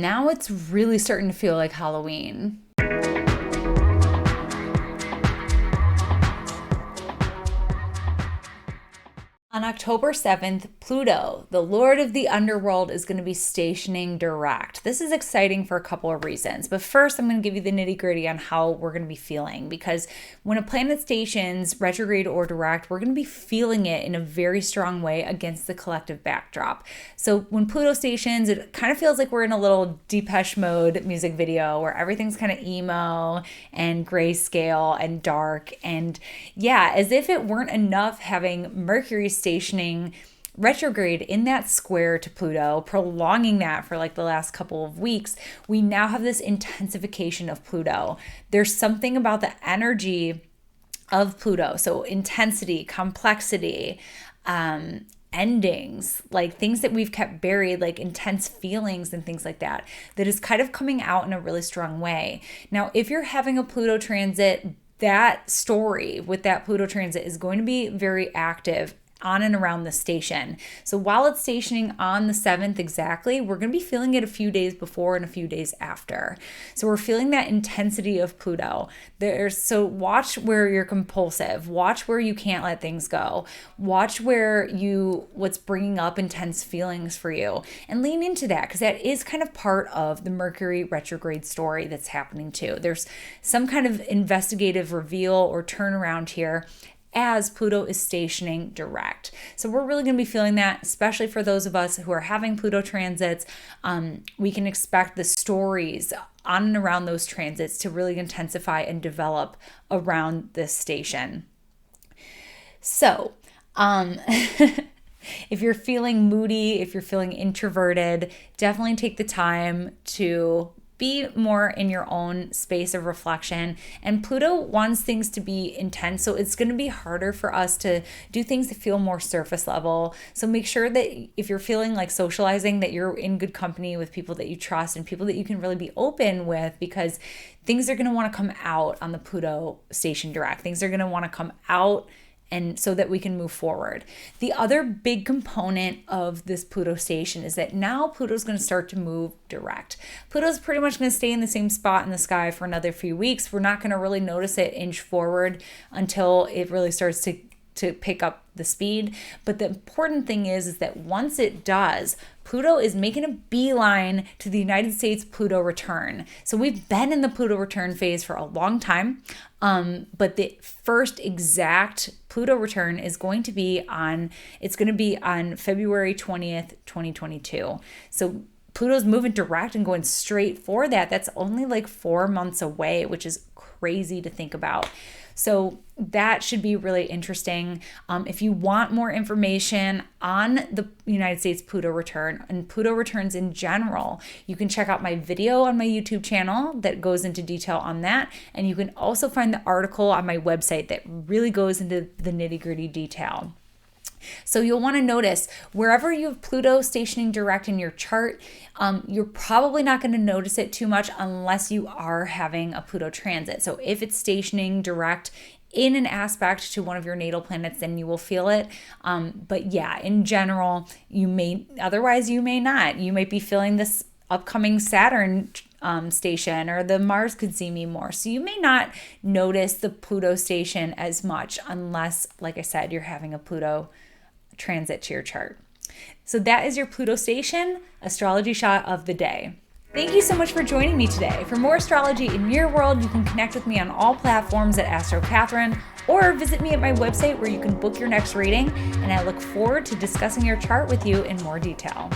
Now it's really starting to feel like Halloween. On October 7th, Pluto, the Lord of the Underworld, is going to be stationing direct. This is exciting for a couple of reasons. But first, I'm going to give you the nitty-gritty on how we're going to be feeling, because when a planet stations retrograde or direct, we're going to be feeling it in a very strong way against the collective backdrop. So when Pluto stations, it kind of feels like we're in a little Depeche Mode music video where everything's kind of emo and grayscale and dark. And yeah, as if it weren't enough having Mercury stationing retrograde in that square to Pluto, prolonging that for like the last couple of weeks, we now have this intensification of Pluto. There's something about the energy of Pluto. So intensity, complexity, endings, like things that we've kept buried, like intense feelings and things like that, that is kind of coming out in a really strong way. Now, if you're having a Pluto transit, that story with that Pluto transit is going to be very active on and around the station. So while it's stationing on the 7th exactly, we're going to be feeling it a few days before and a few days after. So we're feeling that intensity of Pluto. So watch where you're compulsive, watch where you can't let things go, watch what's bringing up intense feelings for you, and lean into that, because that is kind of part of the Mercury retrograde story that's happening too. There's some kind of investigative reveal or turnaround here as Pluto is stationing direct. So we're really going to be feeling that, especially for those of us who are having Pluto transits. We can expect the stories on and around those transits to really intensify and develop around this station. So, if you're feeling moody, if you're feeling introverted, definitely take the time to be more in your own space of reflection. And Pluto wants things to be intense, so it's going to be harder for us to do things that feel more surface level. So make sure that if you're feeling like socializing, that you're in good company with people that you trust and people that you can really be open with, because things are going to want to come out on the Pluto station direct. Things are going to want to come out, and so that we can move forward. The other big component of this Pluto station is that now Pluto's going to start to move direct. Pluto's pretty much going to stay in the same spot in the sky for another few weeks. We're not going to really notice it inch forward until it really starts to pick up the speed. But the important thing is that once it does, Pluto is making a beeline to the United States Pluto return. So we've been in the Pluto return phase for a long time, but the first exact Pluto return is going to be on February 20th, 2022. So Pluto's moving direct and going straight for that. That's only like 4 months away, which is crazy to think about. So that should be really interesting. If you want more information on the United States Pluto return and Pluto returns in general, you can check out my video on my YouTube channel that goes into detail on that. And you can also find the article on my website that really goes into the nitty-gritty detail. So you'll want to notice wherever you have Pluto stationing direct in your chart, you're probably not going to notice it too much unless you are having a Pluto transit. So if it's stationing direct in an aspect to one of your natal planets, then you will feel it. But yeah, in general, you may not. You might be feeling this upcoming Saturn station, or the Mars could see me more. So you may not notice the Pluto station as much unless, like I said, you're having a Pluto transit to your chart. So that is your Pluto station astrology shot of the day. Thank you so much for joining me today. For more astrology in your world, you can connect with me on all platforms at Astro Catherine, or visit me at my website where you can book your next reading, and I look forward to discussing your chart with you in more detail.